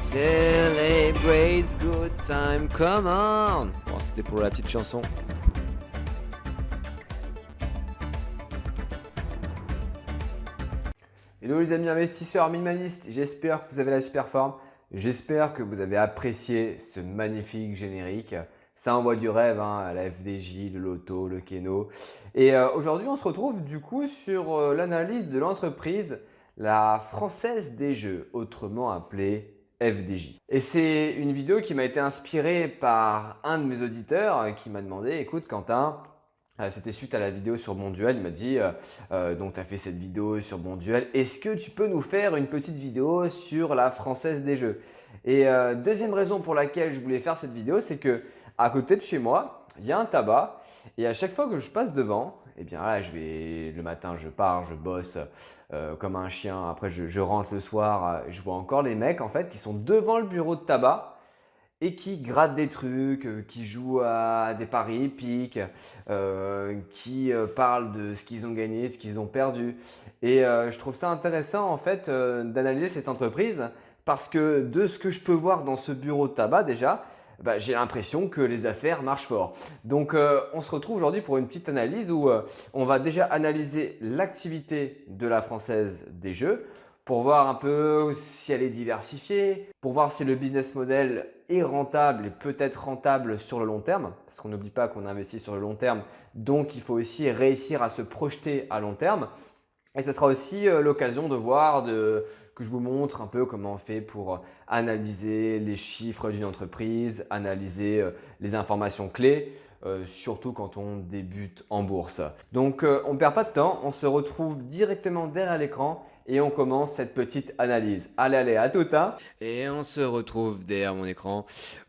Celebrate good time, come on. Bon, c'était pour la petite chanson. Hello les amis investisseurs minimalistes, j'espère que vous avez la super forme. J'espère que vous avez apprécié ce magnifique générique. Ça envoie du rêve, hein, la FDJ, le loto, le Keno. Et aujourd'hui, on se retrouve du coup sur l'analyse de l'entreprise, la Française des Jeux, autrement appelée FDJ. Et c'est une vidéo qui m'a été inspirée par un de mes auditeurs qui m'a demandé « Écoute Quentin, c'était suite à la vidéo sur Bonduel, il m'a dit donc tu as fait cette vidéo sur Bonduel, est-ce que tu peux nous faire une petite vidéo sur la Française des Jeux ?» Et deuxième raison pour laquelle je voulais faire cette vidéo, c'est que à côté de chez moi, il y a un tabac et à chaque fois que je passe devant, eh bien là, le matin, je pars, je bosse comme un chien. Après, je rentre le soir, je vois encore les mecs en fait qui sont devant le bureau de tabac et qui grattent des trucs, qui jouent à des paris épiques, qui parlent de ce qu'ils ont gagné, de ce qu'ils ont perdu. Et je trouve ça intéressant en fait d'analyser cette entreprise parce que de ce que je peux voir dans ce bureau de tabac déjà, j'ai l'impression que les affaires marchent fort. Donc, on se retrouve aujourd'hui pour une petite analyse où on va déjà analyser l'activité de la Française des Jeux pour voir un peu si elle est diversifiée, pour voir si le business model est rentable et peut-être rentable sur le long terme, parce qu'on n'oublie pas qu'on investit sur le long terme, donc il faut aussi réussir à se projeter à long terme. Et ce sera aussi l'occasion de voir que je vous montre un peu comment on fait pour analyser les chiffres d'une entreprise, analyser les informations clés, surtout quand on débute en bourse. Donc, on ne perd pas de temps, on se retrouve directement derrière l'écran et on commence cette petite analyse. Allez, à tout hein. Et on se retrouve derrière mon écran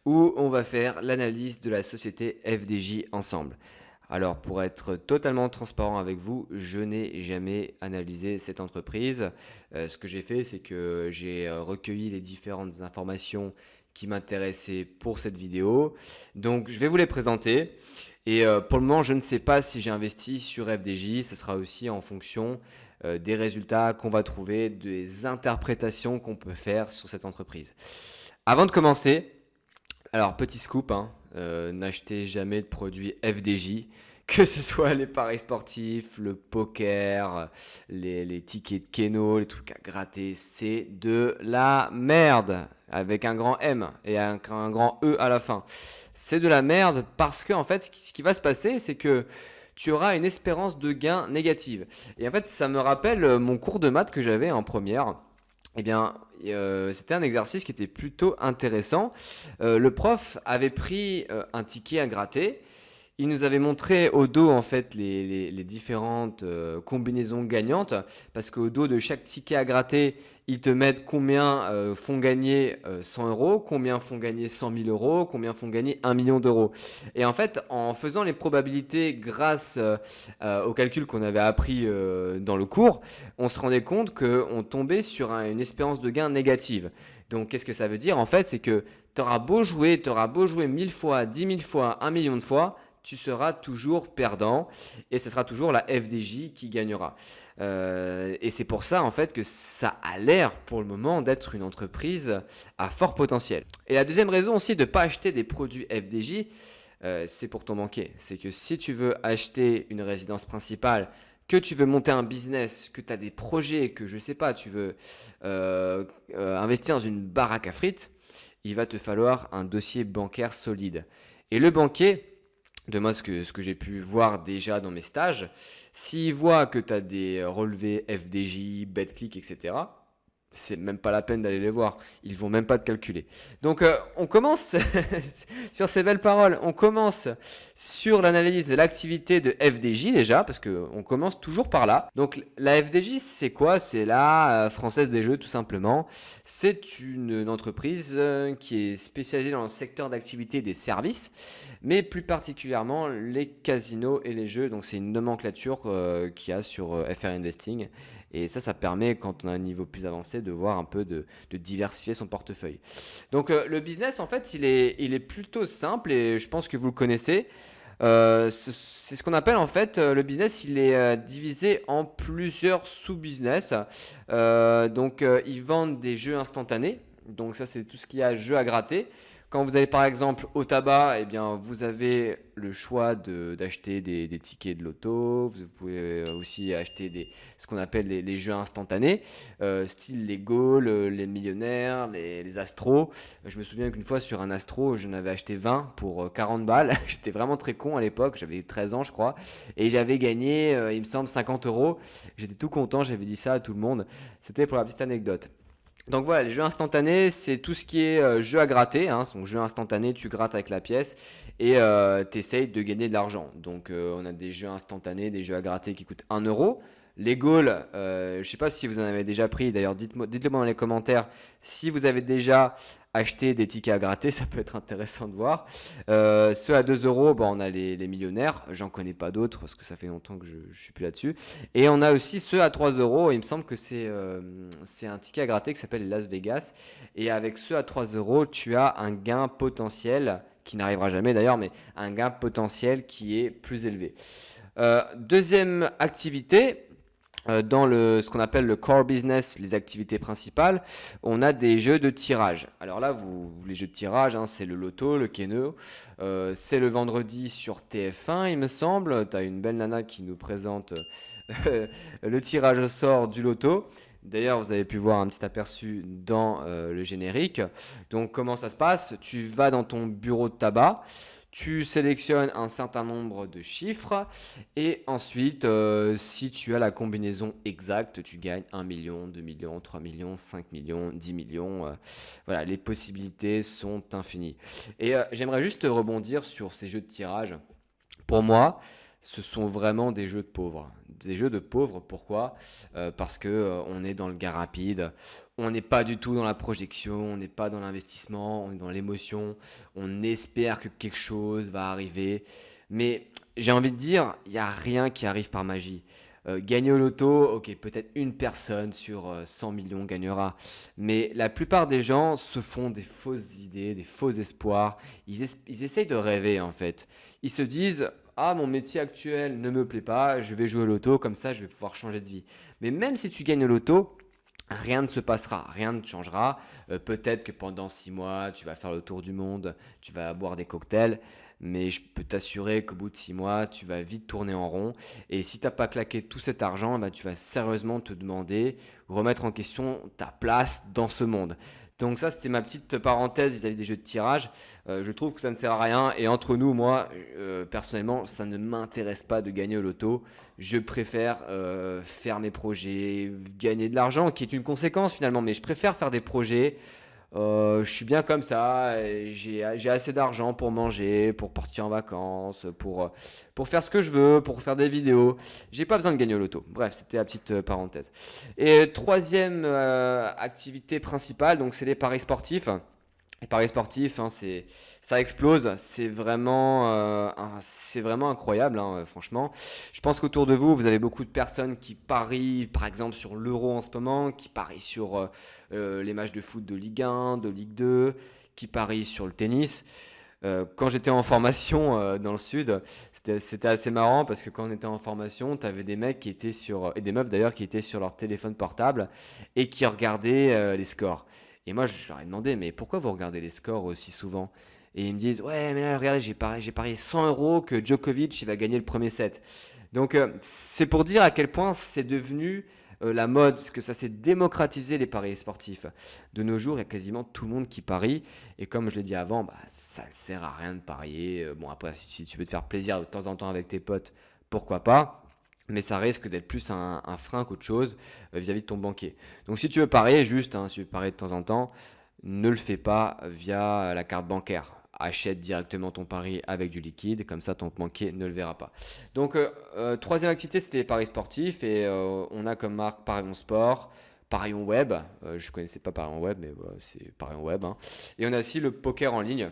où on va faire l'analyse de la société FDJ ensemble. Alors pour être totalement transparent avec vous, je n'ai jamais analysé cette entreprise. Ce que j'ai fait, c'est que j'ai recueilli les différentes informations qui m'intéressaient pour cette vidéo. Donc je vais vous les présenter. Et pour le moment, je ne sais pas si j'ai investi sur FDJ. Ce sera aussi en fonction des résultats qu'on va trouver, des interprétations qu'on peut faire sur cette entreprise. Avant de commencer, alors petit scoop, hein, n'achetez jamais de produits FDJ, que ce soit les paris sportifs, le poker, les tickets de Keno, les trucs à gratter, c'est de la merde avec un grand M et un grand E à la fin. C'est de la merde parce que en fait, ce qui va se passer, c'est que tu auras une espérance de gain négative. Et en fait, ça me rappelle mon cours de maths que j'avais en première. Eh bien, c'était un exercice qui était plutôt intéressant. Le prof avait pris un ticket à gratter. Il nous avait montré au dos en fait les différentes combinaisons gagnantes parce qu'au dos de chaque ticket à gratter, ils te mettent combien font gagner 100 euros, combien font gagner 100 000 euros, combien font gagner 1 million d'euros. Et en fait, en faisant les probabilités grâce au calcul qu'on avait appris dans le cours, on se rendait compte qu'on tombait sur une espérance de gain négative. Donc, qu'est-ce que ça veut dire? En fait, c'est que tu auras beau jouer 1000 fois, 10 000 fois, 1 million de fois, tu seras toujours perdant et ce sera toujours la FDJ qui gagnera. Et c'est pour ça en fait que ça a l'air pour le moment d'être une entreprise à fort potentiel. Et la deuxième raison aussi de ne pas acheter des produits FDJ, c'est pour ton banquier. C'est que si tu veux acheter une résidence principale, que tu veux monter un business, que tu as des projets, que je ne sais pas, tu veux investir dans une baraque à frites, il va te falloir un dossier bancaire solide. Et le banquier, de moi ce que j'ai pu voir déjà dans mes stages, s'il voit que tu as des relevés FDJ, BetClick, etc., c'est même pas la peine d'aller les voir. Ils vont même pas te calculer. Donc on commence sur ces belles paroles. On commence sur l'analyse de l'activité de FDJ déjà parce qu'on commence toujours par là. Donc la FDJ c'est quoi? C'est la Française des Jeux tout simplement. C'est une entreprise qui est spécialisée dans le secteur d'activité des services, mais plus particulièrement les casinos et les jeux. Donc c'est une nomenclature qu'il y a sur FR Investing. Et ça permet, quand on a un niveau plus avancé, de voir un peu de diversifier son portefeuille. Donc le business, en fait, il est plutôt simple et je pense que vous le connaissez. C'est ce qu'on appelle en fait le business, il est divisé en plusieurs sous-business. Donc ils vendent des jeux instantanés. Donc ça, c'est tout ce qui est jeu à gratter. Quand vous allez par exemple au tabac, eh bien, vous avez le choix d'acheter des tickets de loto. Vous pouvez aussi acheter ce qu'on appelle les jeux instantanés, style les Go, les millionnaires, les astros. Je me souviens qu'une fois sur un astro, j'en avais acheté 20 pour 40 balles. J'étais vraiment très con à l'époque, j'avais 13 ans je crois. Et j'avais gagné, il me semble, 50 euros. J'étais tout content, j'avais dit ça à tout le monde. C'était pour la petite anecdote. Donc voilà, les jeux instantanés, c'est tout ce qui est jeu à gratter. Hein. Donc jeu instantané, tu grattes avec la pièce et tu essayes de gagner de l'argent. Donc on a des jeux instantanés, des jeux à gratter qui coûtent 1 euro. Les goals, je ne sais pas si vous en avez déjà pris. D'ailleurs, dites-le moi dans les commentaires si vous avez déjà acheté des tickets à gratter. Ça peut être intéressant de voir. Ceux à 2 euros, bon, on a les millionnaires. J'en connais pas d'autres parce que ça fait longtemps que je ne suis plus là-dessus. Et on a aussi ceux à 3 euros. Il me semble que c'est un ticket à gratter qui s'appelle Las Vegas. Et avec ceux à 3 euros, tu as un gain potentiel qui n'arrivera jamais d'ailleurs, mais un gain potentiel qui est plus élevé. Deuxième activité, dans ce qu'on appelle le core business, les activités principales, on a des jeux de tirage. Alors là, les jeux de tirage, hein, c'est le loto, le keno. C'est le vendredi sur TF1, il me semble. Tu as une belle nana qui nous présente le tirage au sort du loto. D'ailleurs, vous avez pu voir un petit aperçu dans le générique. Donc, comment ça se passe? Tu vas dans ton bureau de tabac. Tu sélectionnes un certain nombre de chiffres et ensuite, si tu as la combinaison exacte, tu gagnes 1 million, 2 millions, 3 millions, 5 millions, 10 millions. Voilà, les possibilités sont infinies. Et j'aimerais juste rebondir sur ces jeux de tirage. Pour moi, ce sont vraiment des jeux de pauvres. Des jeux de pauvres, pourquoi? Parce que on est dans le gain rapide, on n'est pas du tout dans la projection, on n'est pas dans l'investissement, on est dans l'émotion, on espère que quelque chose va arriver. Mais j'ai envie de dire, il n'y a rien qui arrive par magie. Gagner au loto, ok, peut-être une personne sur 100 millions gagnera. Mais la plupart des gens se font des fausses idées, des faux espoirs. Ils essayent de rêver en fait. Ils se disent, ah, mon métier actuel ne me plaît pas, je vais jouer au loto, comme ça je vais pouvoir changer de vie. Mais même si tu gagnes au loto, rien ne se passera, rien ne changera. Peut-être que pendant 6 mois, tu vas faire le tour du monde, tu vas boire des cocktails, mais je peux t'assurer qu'au bout de 6 mois, tu vas vite tourner en rond. Et si tu n'as pas claqué tout cet argent, bah, tu vas sérieusement te demander, remettre en question ta place dans ce monde. Donc ça, c'était ma petite parenthèse vis-à-vis des jeux de tirage. Je trouve que ça ne sert à rien. Et entre nous, moi, personnellement, ça ne m'intéresse pas de gagner au loto. Je préfère faire mes projets, gagner de l'argent, qui est une conséquence finalement. Mais je préfère faire des projets. Je suis bien comme ça. J'ai assez d'argent pour manger, pour partir en vacances, pour faire ce que je veux, pour faire des vidéos. J'ai pas besoin de gagner au loto. Bref, c'était la petite parenthèse. Et troisième activité principale, donc c'est les paris sportifs. Les paris sportifs, hein, ça explose. C'est vraiment incroyable, hein, franchement. Je pense qu'autour de vous, vous avez beaucoup de personnes qui parient, par exemple, sur l'euro en ce moment, qui parient sur les matchs de foot de Ligue 1, de Ligue 2, qui parient sur le tennis. Quand j'étais en formation dans le sud, c'était assez marrant parce que quand on était en formation, tu avais des mecs qui étaient et des meufs d'ailleurs, qui étaient sur leur téléphone portable et qui regardaient les scores. Et moi, je leur ai demandé, mais pourquoi vous regardez les scores aussi souvent? Et ils me disent, ouais, mais là, regardez, j'ai parié 100 euros que Djokovic il va gagner le premier set. Donc, c'est pour dire à quel point c'est devenu la mode, que ça s'est démocratisé les paris sportifs. De nos jours, il y a quasiment tout le monde qui parie. Et comme je l'ai dit avant, bah, ça ne sert à rien de parier. Bon, après, si tu veux te faire plaisir de temps en temps avec tes potes, pourquoi pas? Mais ça risque d'être plus un frein qu'autre chose vis-à-vis de ton banquier. Donc si tu veux parier, juste, hein, si tu veux parier de temps en temps, ne le fais pas via la carte bancaire. Achète directement ton pari avec du liquide, comme ça ton banquier ne le verra pas. Donc troisième activité, c'était les paris sportifs et on a comme marque Parion Sport, Parion Web. Je ne connaissais pas Parion Web, mais voilà, c'est Parion Web, hein. Et on a aussi le poker en ligne.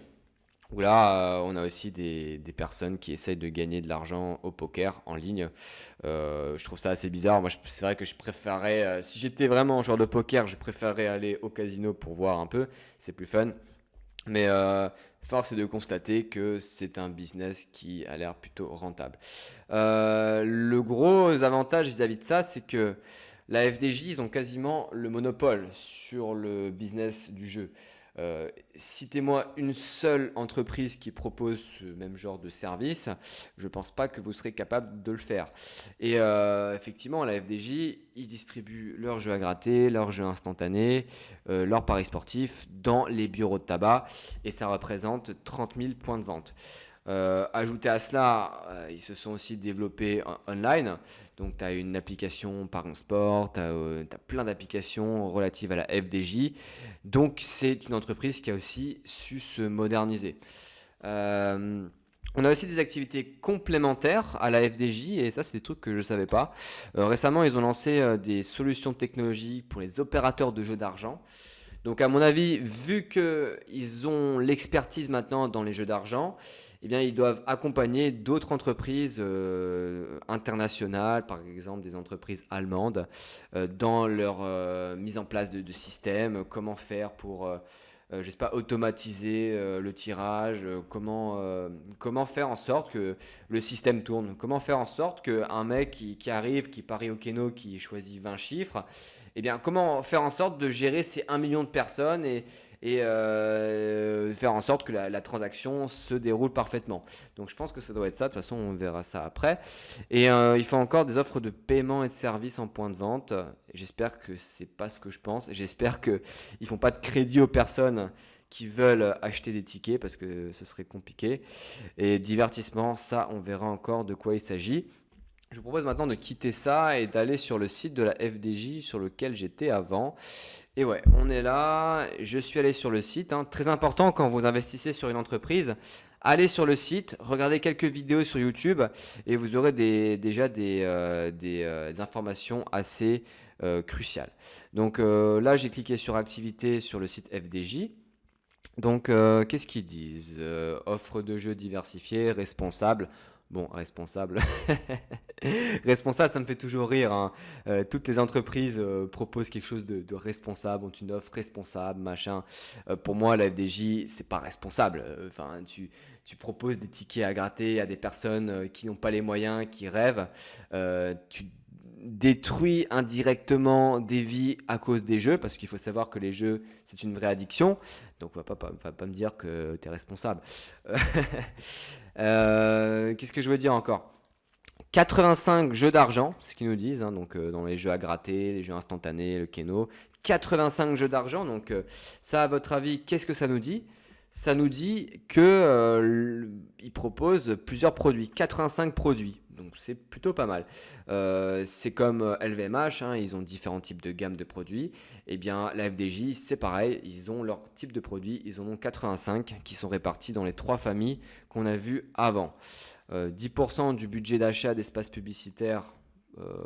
Où là, on a aussi des personnes qui essayent de gagner de l'argent au poker en ligne. Je trouve ça assez bizarre. Moi, c'est vrai que je préférerais, si j'étais vraiment un joueur de poker, je préférerais aller au casino pour voir un peu. C'est plus fun. Mais force est de constater que c'est un business qui a l'air plutôt rentable. Le gros avantage vis-à-vis de ça, c'est que La FDJ, ils ont quasiment le monopole sur le business du jeu. Citez-moi une seule entreprise qui propose ce même genre de service, je ne pense pas que vous serez capable de le faire. Et effectivement, la FDJ, ils distribuent leurs jeux à gratter, leurs jeux instantanés, leurs paris sportifs dans les bureaux de tabac et ça représente 30 000 points de vente. Ajouté à cela, ils se sont aussi développés online. Donc, tu as une application Paris Sport, tu as plein d'applications relatives à la FDJ. Donc, c'est une entreprise qui a aussi su se moderniser. Euh, on a aussi des activités complémentaires à la FDJ et ça, c'est des trucs que je ne savais pas. Récemment, ils ont lancé des solutions technologiques pour les opérateurs de jeux d'argent. Donc à mon avis, vu qu'ils ont l'expertise maintenant dans les jeux d'argent, eh bien, ils doivent accompagner d'autres entreprises internationales, par exemple des entreprises allemandes, dans leur mise en place de systèmes, comment faire pour, je sais pas, automatiser le tirage, comment faire en sorte que le système tourne, comment faire en sorte qu'un mec qui arrive, qui parie au Keno, qui choisit 20 chiffres, eh bien, comment faire en sorte de gérer ces 1 million de personnes et faire en sorte que la transaction se déroule parfaitement. Donc je pense que ça doit être ça, de toute façon on verra ça après. Et il faut encore des offres de paiement et de services en point de vente. J'espère que c'est pas ce que je pense. J'espère qu'ils ne font pas de crédit aux personnes qui veulent acheter des tickets parce que ce serait compliqué. Et divertissement, ça on verra encore de quoi il s'agit. Je vous propose maintenant de quitter ça et d'aller sur le site de la FDJ sur lequel j'étais avant. Et ouais, on est là, je suis allé sur le site. Très important quand vous investissez sur une entreprise, allez sur le site, regardez quelques vidéos sur YouTube et vous aurez déjà des informations assez cruciales. Donc là, j'ai cliqué sur activité sur le site FDJ. Donc, qu'est-ce qu'ils disent? Offre de jeux diversifiée, responsable. Bon, responsable. Responsable, ça me fait toujours rire, hein. Toutes les entreprises proposent quelque chose de responsable, ont une offre responsable, machin. Pour moi, la FDJ, c'est pas responsable. Enfin, tu proposes des tickets à gratter à des personnes qui n'ont pas les moyens, qui rêvent. Tu détruis indirectement des vies à cause des jeux, parce qu'il faut savoir que les jeux, c'est une vraie addiction. Donc, on va pas me dire que tu es responsable. Qu'est-ce que je veux dire encore? 85 jeux d'argent, c'est ce qu'ils nous disent, donc dans les jeux à gratter, les jeux instantanés, le Keno. 85 jeux d'argent, donc ça, à votre avis, qu'est-ce que ça nous dit? Ça nous dit qu'ils proposent plusieurs produits, 85 produits. Donc c'est plutôt pas mal. C'est comme LVMH, ils ont différents types de gammes de produits. Eh bien, la FDJ, c'est pareil, ils ont leur type de produits, ils en ont 85 qui sont répartis dans les 3 familles qu'on a vues avant. 10% du budget d'achat d'espace publicitaire,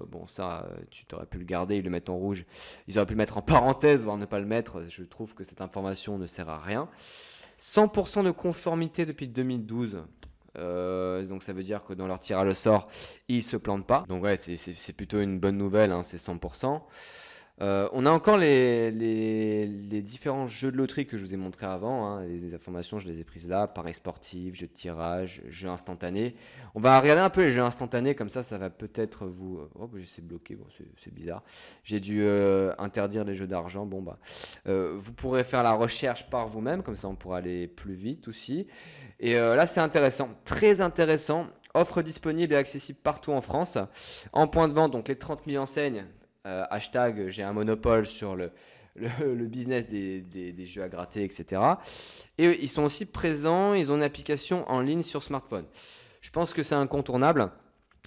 bon ça, tu t'aurais pu le garder, ils le mettent en rouge. Ils auraient pu le mettre en parenthèse, voire ne pas le mettre. Je trouve que cette information ne sert à rien. 100% de conformité depuis 2012. Donc ça veut dire que dans leur tirage au sort, ils ne se plantent pas. Donc ouais, c'est plutôt une bonne nouvelle, c'est 100%. On a encore les différents jeux de loterie que je vous ai montrés avant. Les informations, je les ai prises là. Paris sportif, jeux de tirage, jeux instantanés. On va regarder un peu les jeux instantanés, comme ça va peut-être vous... Oh, c'est bloqué, bon, c'est bizarre. J'ai dû interdire les jeux d'argent. Bon, vous pourrez faire la recherche par vous-même, comme ça on pourra aller plus vite aussi. Et là, c'est intéressant, très intéressant. Offre disponible et accessible partout en France. En point de vente, donc les 30 000 enseignes. Hashtag j'ai un monopole sur le business des jeux à gratter, etc. Et ils sont aussi présents, ils ont une application en ligne sur smartphone. Je pense que c'est incontournable.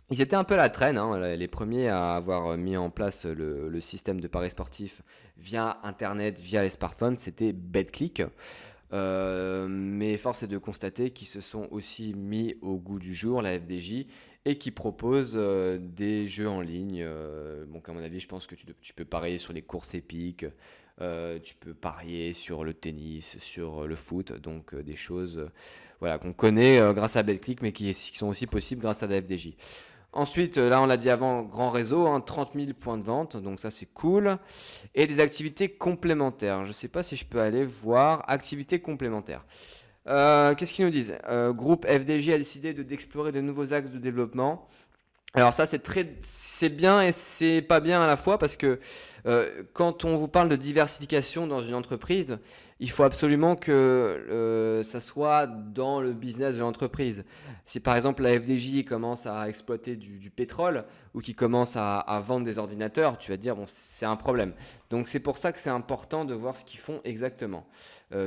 Ils étaient un peu à la traîne, les premiers à avoir mis en place le système de paris sportif via Internet, via les smartphones, c'était BetClick. Mais force est de constater qu'ils se sont aussi mis au goût du jour, la FDJ, et qui propose des jeux en ligne. Donc à mon avis, je pense que tu peux parier sur les courses épiques, tu peux parier sur le tennis, sur le foot, donc des choses voilà, qu'on connaît grâce à BetClick, mais qui sont aussi possibles grâce à la FDJ. Ensuite, là on l'a dit avant, grand réseau, 30 000 points de vente, donc ça c'est cool. Et des activités complémentaires. Je ne sais pas si je peux aller voir activités complémentaires. Qu'est-ce qu'ils nous disent? Groupe FDJ a décidé d'explorer de nouveaux axes de développement. Alors ça, c'est bien et c'est pas bien à la fois parce que quand on vous parle de diversification dans une entreprise, il faut absolument que ça soit dans le business de l'entreprise. Si par exemple la FDJ commence à exploiter du pétrole ou qui commence à vendre des ordinateurs, tu vas te dire bon, c'est un problème. Donc c'est pour ça que c'est important de voir ce qu'ils font exactement.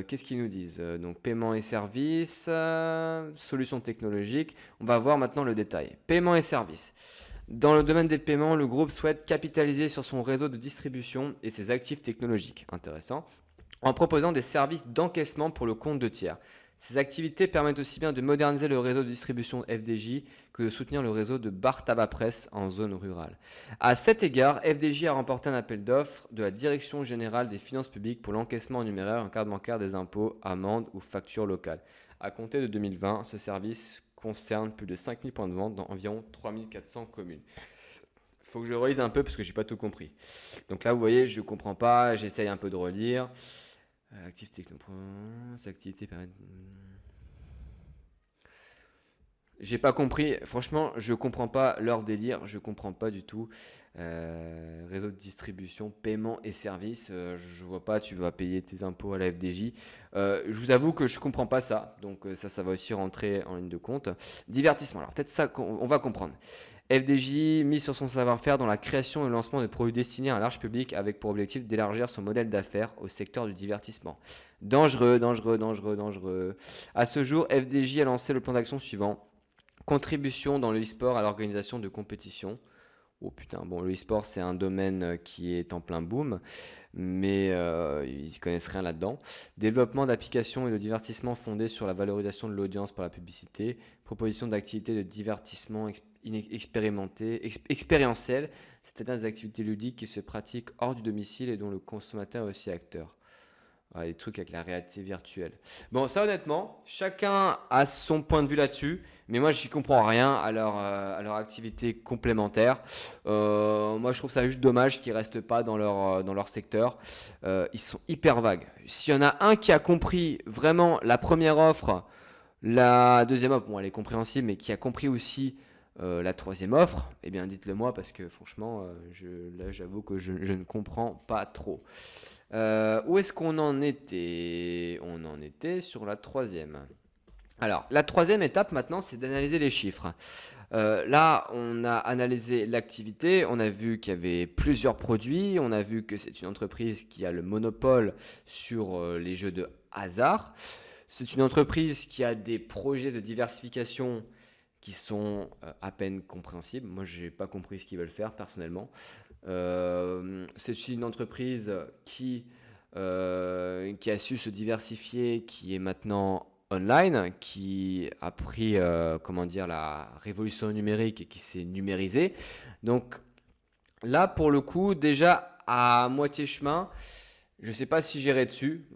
Qu'est-ce qu'ils nous disent? Donc paiement et services, solutions technologiques. On va voir maintenant le détail. Paiement et services. Dans le domaine des paiements, le groupe souhaite capitaliser sur son réseau de distribution et ses actifs technologiques. Intéressant. En proposant des services d'encaissement pour le compte de tiers. Ces activités permettent aussi bien de moderniser le réseau de distribution FDJ que de soutenir le réseau de bar tabac presse en zone rurale. À cet égard, FDJ a remporté un appel d'offres de la Direction générale des finances publiques pour l'encaissement en numéraire en carte bancaire des impôts, amendes ou factures locales. À compter de 2020, ce service concerne plus de 5000 points de vente dans environ 3400 communes. Il faut que je relise un peu parce que j'ai pas tout compris. Donc là, vous voyez, je comprends pas, j'essaye un peu de relire. Active techno. Activité permet. J'ai pas compris. Franchement, je comprends pas leur délire. Je comprends pas du tout. Réseau de distribution, paiement et services. Je vois pas. Tu vas payer tes impôts à la FDJ. Je vous avoue que je comprends pas ça. Donc ça va aussi rentrer en ligne de compte. Divertissement. Alors peut-être ça on va comprendre. FDJ mise sur son savoir-faire dans la création et le lancement de produits destinés à un large public avec pour objectif d'élargir son modèle d'affaires au secteur du divertissement. Dangereux, dangereux, dangereux, dangereux. À ce jour, FDJ a lancé le plan d'action suivant. Contribution dans le e-sport à l'organisation de compétitions. Oh putain, bon, le e-sport c'est un domaine qui est en plein boom, mais ils connaissent rien là-dedans. Développement d'applications et de divertissement fondés sur la valorisation de l'audience par la publicité. Proposition d'activités de divertissement expérientielles, c'est-à-dire des activités ludiques qui se pratiquent hors du domicile et dont le consommateur est aussi acteur. Ouais, des trucs avec la réalité virtuelle. Bon, ça honnêtement, chacun a son point de vue là-dessus, mais moi j'y comprends rien à leur activité complémentaire. Moi je trouve ça juste dommage qu'ils restent pas dans leur secteur. Ils sont hyper vagues. S'il y en a un qui a compris vraiment la première offre, la deuxième offre, bon elle est compréhensible, mais qui a compris aussi la troisième offre, eh bien dites-le moi parce que franchement, là j'avoue que je ne comprends pas trop. Où est-ce qu'on en était? On en était sur la troisième. Alors, la troisième étape maintenant, c'est d'analyser les chiffres. Là, on a analysé l'activité, on a vu qu'il y avait plusieurs produits, on a vu que c'est une entreprise qui a le monopole sur les jeux de hasard. C'est une entreprise qui a des projets de diversification qui sont à peine compréhensibles. Moi, je n'ai pas compris ce qu'ils veulent faire personnellement. C'est une entreprise qui a su se diversifier, qui est maintenant online, qui a pris comment dire, la révolution numérique et qui s'est numérisée. Donc là, pour le coup, déjà à moitié chemin, je ne sais pas si j'irai dessus,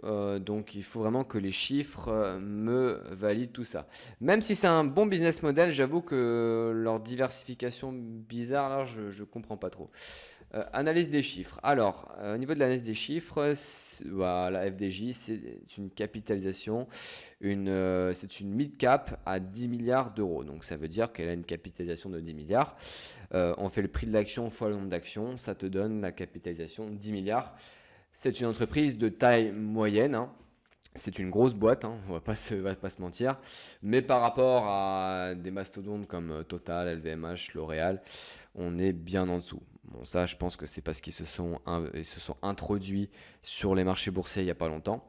donc il faut vraiment que les chiffres me valident tout ça. Même si c'est un bon business model, j'avoue que leur diversification bizarre, là, je ne comprends pas trop. Analyse des chiffres. Alors, au niveau de l'analyse des chiffres, voilà, FDJ, c'est une capitalisation, c'est une mid-cap à 10 milliards d'euros. Donc, ça veut dire qu'elle a une capitalisation de 10 milliards. On fait le prix de l'action fois le nombre d'actions, ça te donne la capitalisation de 10 milliards. C'est une entreprise de taille moyenne, hein. C'est une grosse boîte, hein, on va pas se mentir. Mais par rapport à des mastodontes comme Total, LVMH, L'Oréal, on est bien en dessous. Bon, ça, je pense que c'est parce qu'ils se sont introduits sur les marchés boursiers il n'y a pas longtemps.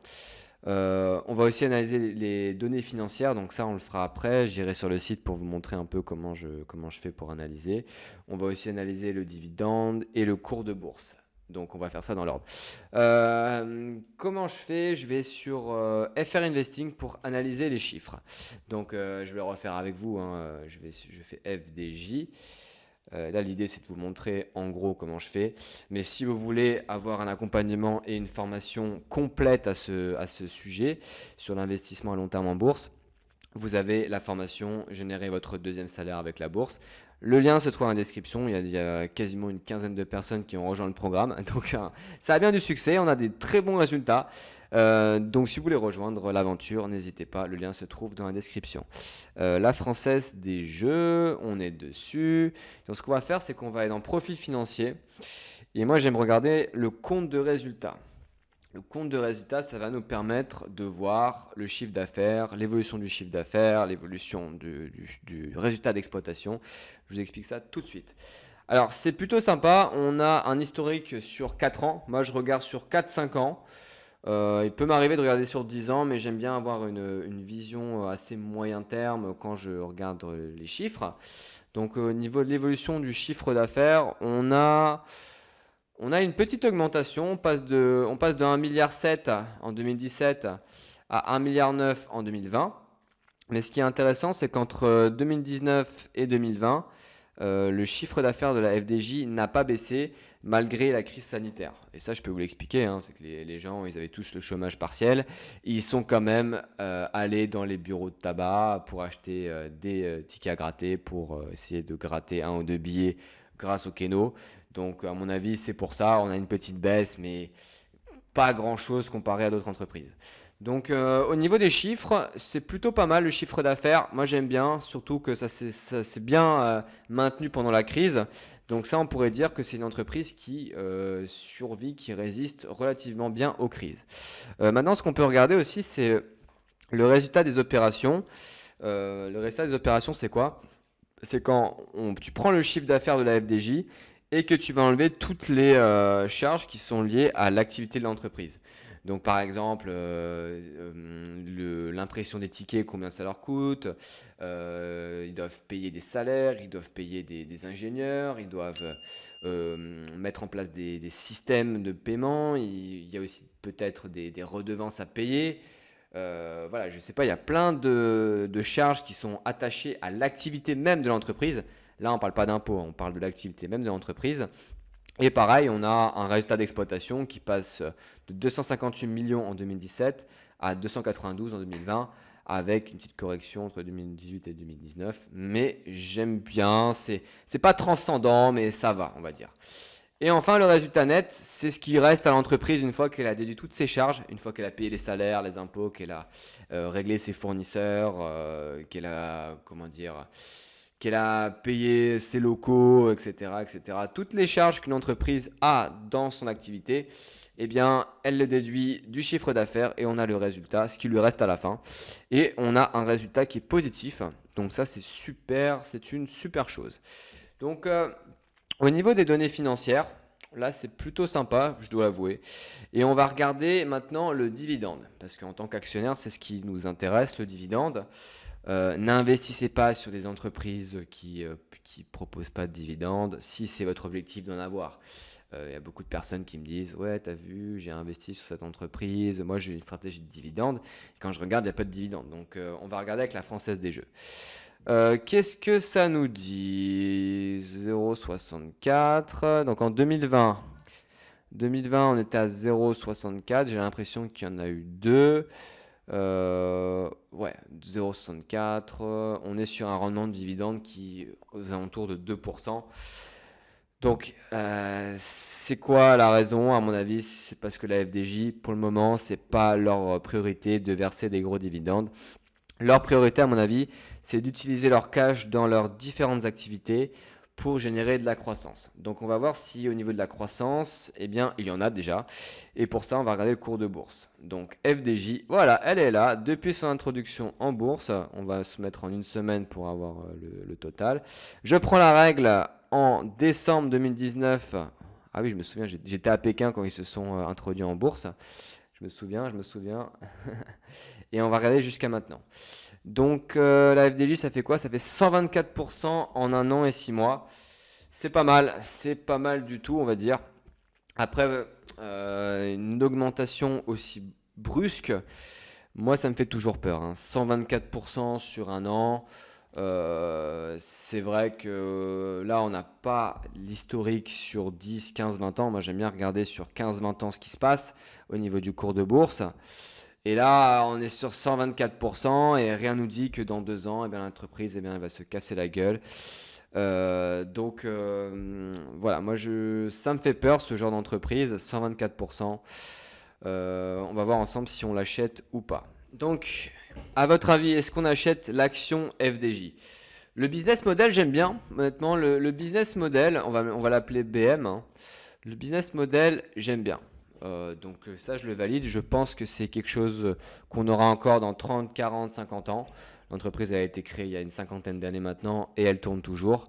On va aussi analyser les données financières, donc ça on le fera après. J'irai sur le site pour vous montrer un peu comment je fais pour analyser. On va aussi analyser le dividende et le cours de bourse. Donc on va faire ça dans l'ordre. Comment je fais? Je vais sur FR Investing pour analyser les chiffres. Donc je vais le refaire avec vous, hein. Je fais FDJ. Là, l'idée, c'est de vous montrer en gros comment je fais. Mais si vous voulez avoir un accompagnement et une formation complète à ce sujet sur l'investissement à long terme en bourse, vous avez la formation Générer votre deuxième salaire avec la bourse. Le lien se trouve dans la description. Il y a quasiment une quinzaine de personnes qui ont rejoint le programme. Donc ça a bien du succès. On a des très bons résultats. Donc si vous voulez rejoindre l'aventure, n'hésitez pas. Le lien se trouve dans la description. La Française des Jeux, on est dessus. Donc ce qu'on va faire, c'est qu'on va aller dans profil financier. Et moi, j'aime regarder le compte de résultats. Le compte de résultats, ça va nous permettre de voir le chiffre d'affaires, l'évolution du chiffre d'affaires, l'évolution du résultat d'exploitation. Je vous explique ça tout de suite. Alors, c'est plutôt sympa. On a un historique sur 4 ans. Moi, je regarde sur 4-5 ans. Il peut m'arriver de regarder sur 10 ans, mais j'aime bien avoir une vision assez moyen terme quand je regarde les chiffres. Donc, au niveau de l'évolution du chiffre d'affaires, on a une petite augmentation, on passe de 1,7 milliard en 2017 à 1,9 milliard en 2020. Mais ce qui est intéressant, c'est qu'entre 2019 et 2020, le chiffre d'affaires de la FDJ n'a pas baissé malgré la crise sanitaire. Et ça, je peux vous l'expliquer, hein, c'est que les gens, ils avaient tous le chômage partiel. Ils sont quand même allés dans les bureaux de tabac pour acheter des tickets à gratter, pour essayer de gratter 1 ou 2 billets grâce au Keno. Donc, à mon avis, c'est pour ça. On a une petite baisse, mais pas grand-chose comparé à d'autres entreprises. Donc, au niveau des chiffres, c'est plutôt pas mal le chiffre d'affaires. Moi, j'aime bien, surtout que ça s'est bien maintenu pendant la crise. Donc ça, on pourrait dire que c'est une entreprise qui survit, qui résiste relativement bien aux crises. Maintenant, ce qu'on peut regarder aussi, c'est le résultat des opérations. Le résultat des opérations, c'est quoi? C'est quand tu prends le chiffre d'affaires de la FDJ et que tu vas enlever toutes les charges qui sont liées à l'activité de l'entreprise. Donc par exemple, l'impression des tickets, combien ça leur coûte, ils doivent payer des salaires, ils doivent payer des ingénieurs, ils doivent mettre en place des systèmes de paiement, il y a aussi peut-être des redevances à payer. Voilà, je ne sais pas, il y a plein de charges qui sont attachées à l'activité même de l'entreprise. Là, on ne parle pas d'impôts, on parle de l'activité même de l'entreprise. Et pareil, on a un résultat d'exploitation qui passe de 258 millions en 2017 à 292 en 2020, avec une petite correction entre 2018 et 2019. Mais j'aime bien, c'est pas transcendant, mais ça va, on va dire. Et enfin, le résultat net, c'est ce qui reste à l'entreprise une fois qu'elle a déduit toutes ses charges, une fois qu'elle a payé les salaires, les impôts, qu'elle a réglé ses fournisseurs, qu'elle a, qu'elle a payé ses locaux, etc., etc. Toutes les charges qu'une entreprise a dans son activité, eh bien, elle le déduit du chiffre d'affaires et on a le résultat, ce qui lui reste à la fin. Et on a un résultat qui est positif. Donc ça, c'est super, c'est une super chose. Donc, au niveau des données financières, là, c'est plutôt sympa, je dois l'avouer. Et on va regarder maintenant le dividende, parce qu'en tant qu'actionnaire, c'est ce qui nous intéresse, le dividende. N'investissez pas sur des entreprises qui proposent pas de dividendes si c'est votre objectif d'en avoir. Il y a beaucoup de personnes qui me disent ouais, t'as vu, j'ai investi sur cette entreprise, moi j'ai une stratégie de dividende. Et quand je regarde, il n'y a pas de dividende. Donc on va regarder avec la Française des Jeux. Qu'est-ce que ça nous dit? 0,64. Donc en 2020, on était à 0,64. J'ai l'impression qu'il y en a eu deux. Ouais, 0,64. On est sur un rendement de dividende qui est aux alentours de 2%. Donc, c'est quoi la raison? À mon avis, c'est parce que la FDJ, pour le moment, c'est pas leur priorité de verser des gros dividendes. Leur priorité, à mon avis, c'est d'utiliser leur cash dans leurs différentes activités pour générer de la croissance. Donc on va voir si au niveau de la croissance, eh bien il y en a déjà. Et pour ça, on va regarder le cours de bourse. Donc FDJ, voilà, elle est là depuis son introduction en bourse. On va se mettre en une semaine pour avoir le total. Je prends la règle en décembre 2019. Ah oui, je me souviens, j'étais à Pékin quand ils se sont introduits en bourse. Je me souviens. Et on va regarder jusqu'à maintenant. Donc la FDJ, ça fait quoi? Ça fait 124% en 1 an et 6 mois. C'est pas mal du tout, on va dire. Après, une augmentation aussi brusque, moi ça me fait toujours peur, hein. 124% sur 1 an. C'est vrai que là on n'a pas l'historique sur 10, 15, 20 ans. Moi j'aime bien regarder sur 15, 20 ans ce qui se passe au niveau du cours de bourse. Et là, on est sur 124% et rien nous dit que dans 2 ans, eh bien, l'entreprise elle va se casser la gueule. Voilà, moi ça me fait peur ce genre d'entreprise, 124%. On va voir ensemble si on l'achète ou pas. Donc, à votre avis, est-ce qu'on achète l'action FDJ? Le business model, j'aime bien. Honnêtement, le business model, on va l'appeler BM, hein. Le business model, j'aime bien. Ça, je le valide. Je pense que c'est quelque chose qu'on aura encore dans 30, 40, 50 ans. L'entreprise a été créée il y a une cinquantaine d'années maintenant et elle tourne toujours.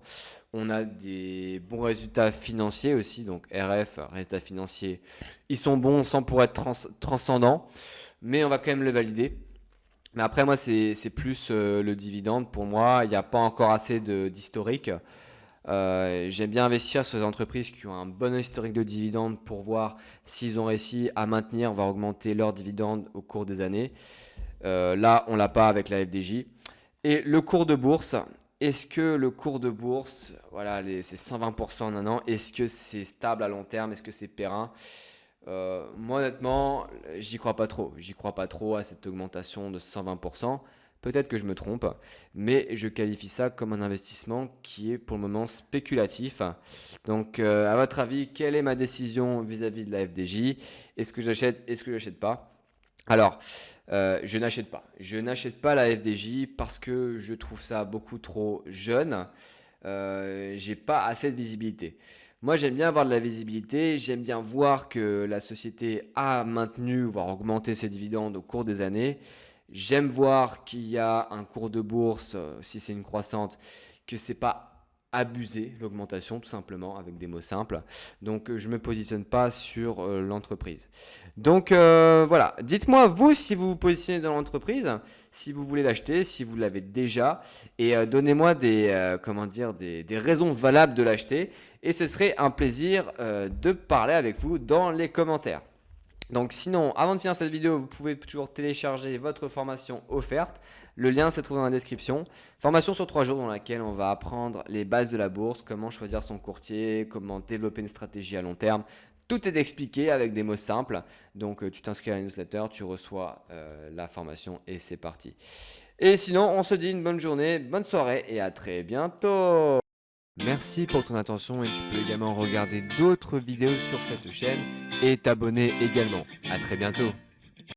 On a des bons résultats financiers aussi, donc RF, résultats financiers, ils sont bons sans pour être transcendants, mais on va quand même le valider. Mais après, moi, c'est plus le dividende. Pour moi, il n'y a pas encore assez d'historique. J'aime bien investir sur les entreprises qui ont un bon historique de dividendes pour voir s'ils ont réussi à maintenir, voire augmenter leurs dividendes au cours des années. Là, on l'a pas avec la FDJ. Et le cours de bourse, est-ce que le cours de bourse, voilà, c'est 120% en un an, est-ce que c'est stable à long terme? Est-ce que c'est périn? Moi, honnêtement, j'y crois pas trop. J'y crois pas trop à cette augmentation de 120%. Peut-être que je me trompe, mais je qualifie ça comme un investissement qui est pour le moment spéculatif. Donc, à votre avis, quelle est ma décision vis-à-vis de la FDJ? Est-ce que j'achète? Est-ce que j'achète pas? Alors, je n'achète pas. Je n'achète pas la FDJ parce que je trouve ça beaucoup trop jeune. J'ai pas assez de visibilité. Moi, j'aime bien avoir de la visibilité. J'aime bien voir que la société a maintenu, voire augmenté ses dividendes au cours des années. J'aime voir qu'il y a un cours de bourse, si c'est une croissante, que c'est pas abusé l'augmentation tout simplement avec des mots simples. Donc je me positionne pas sur l'entreprise. Donc voilà, dites-moi vous si vous vous positionnez dans l'entreprise, si vous voulez l'acheter, si vous l'avez déjà et donnez-moi des raisons valables de l'acheter et ce serait un plaisir de parler avec vous dans les commentaires. Donc sinon, avant de finir cette vidéo, vous pouvez toujours télécharger votre formation offerte. Le lien se trouve dans la description. Formation sur 3 jours dans laquelle on va apprendre les bases de la bourse, comment choisir son courtier, comment développer une stratégie à long terme. Tout est expliqué avec des mots simples. Donc tu t'inscris à la newsletter, tu reçois la formation et c'est parti. Et sinon, on se dit une bonne journée, bonne soirée et à très bientôt. Merci pour ton attention et tu peux également regarder d'autres vidéos sur cette chaîne et t'abonner également. À très bientôt.